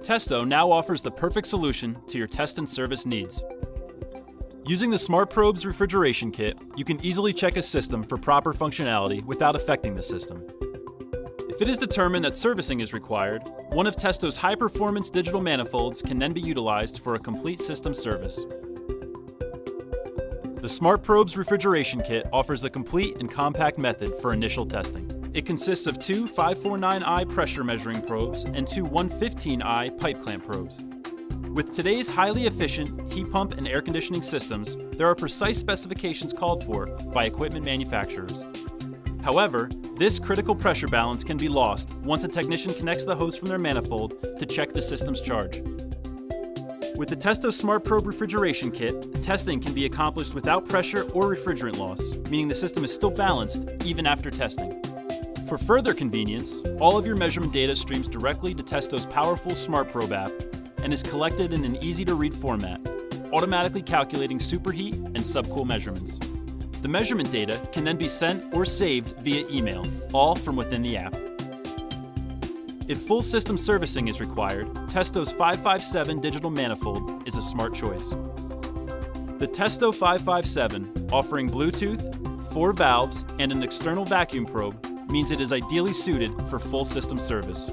Testo now offers the perfect solution to your test and service needs. Using the Smart Probes refrigeration kit, you can easily check a system for proper functionality without affecting the system. If it is determined that servicing is required, one of Testo's high-performance digital manifolds can then be utilized for a complete system service. The Smart Probes refrigeration kit offers a complete and compact method for initial testing. It consists of two 549i pressure measuring probes and two 115i pipe clamp probes. With today's highly efficient heat pump and air conditioning systems, there are precise specifications called for by equipment manufacturers. However, this critical pressure balance can be lost once a technician connects the hose from their manifold to check the system's charge. With the Testo Smart Probe refrigeration kit, testing can be accomplished without pressure or refrigerant loss, meaning the system is still balanced even after testing. For further convenience, all of your measurement data streams directly to Testo's powerful Smart Probe app and is collected in an easy-to-read format, automatically calculating superheat and subcool measurements. The measurement data can then be sent or saved via email, all from within the app. If full system servicing is required, Testo's 557 digital manifold is a smart choice. The Testo 557, offering Bluetooth, 4 valves, and an external vacuum probe, means it is ideally suited for full system service.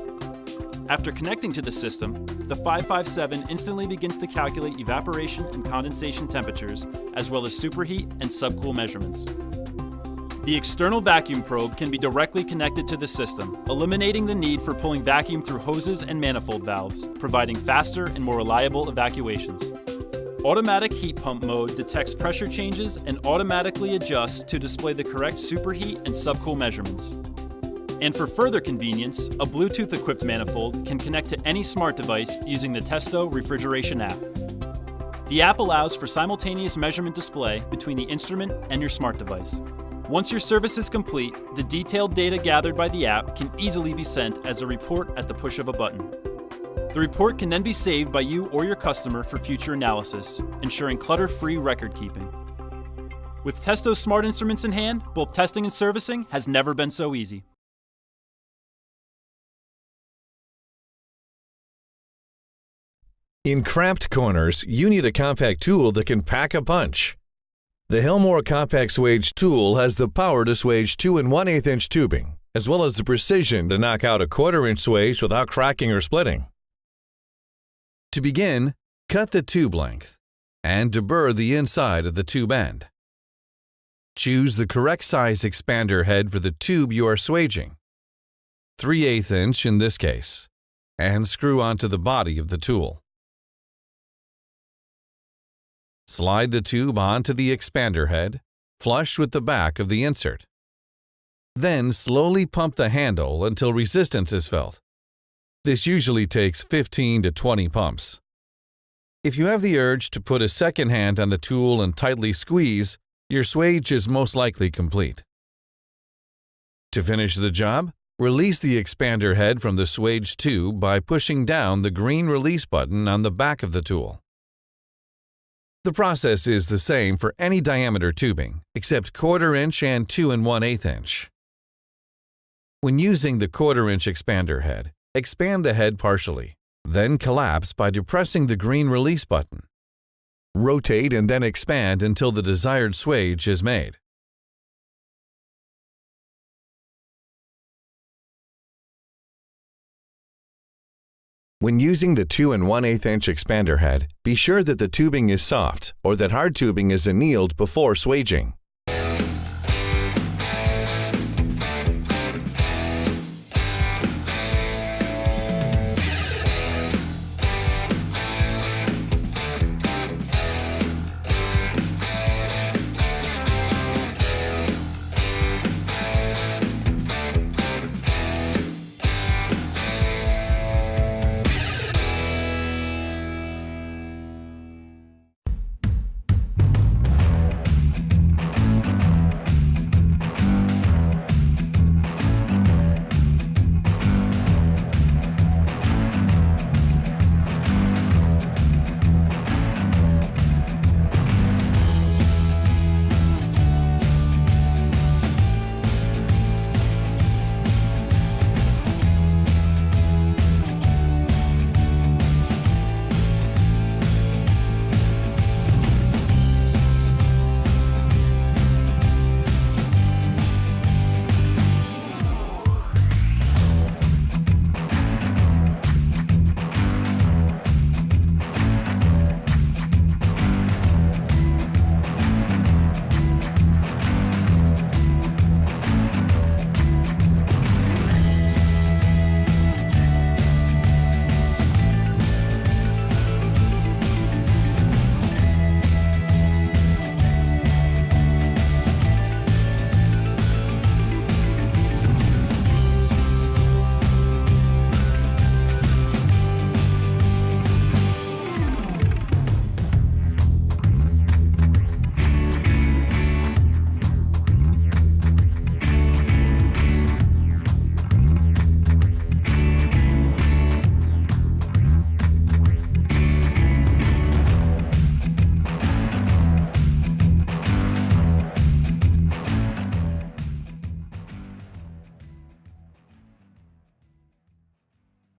After connecting to the system, the 557 instantly begins to calculate evaporation and condensation temperatures, as well as superheat and subcool measurements. The external vacuum probe can be directly connected to the system, eliminating the need for pulling vacuum through hoses and manifold valves, providing faster and more reliable evacuations. Automatic heat pump mode detects pressure changes and automatically adjusts to display the correct superheat and subcool measurements. And for further convenience, a Bluetooth-equipped manifold can connect to any smart device using the Testo refrigeration app. The app allows for simultaneous measurement display between the instrument and your smart device. Once your service is complete, the detailed data gathered by the app can easily be sent as a report at the push of a button. The report can then be saved by you or your customer for future analysis, ensuring clutter-free record keeping. With Testo's smart instruments in hand, both testing and servicing has never been so easy. In cramped corners, you need a compact tool that can pack a punch. The Helmore Compact Swage tool has the power to swage 2 1/8-inch tubing, as well as the precision to knock out a 1/4-inch swage without cracking or splitting. To begin, cut the tube length and deburr the inside of the tube end. Choose the correct size expander head for the tube you are swaging, 3/8 inch in this case, and screw onto the body of the tool. Slide the tube onto the expander head, flush with the back of the insert. Then slowly pump the handle until resistance is felt. This usually takes 15 to 20 pumps. If you have the urge to put a second hand on the tool and tightly squeeze, your swage is most likely complete. To finish the job, release the expander head from the swage tube by pushing down the green release button on the back of the tool. The process is the same for any diameter tubing, except 1/4 inch and 2 1/8 inch. When using the 1/4 inch expander head, expand the head partially, then collapse by depressing the green release button. Rotate and then expand until the desired swage is made. When using the 2 1/8 inch expander head, be sure that the tubing is soft or that hard tubing is annealed before swaging.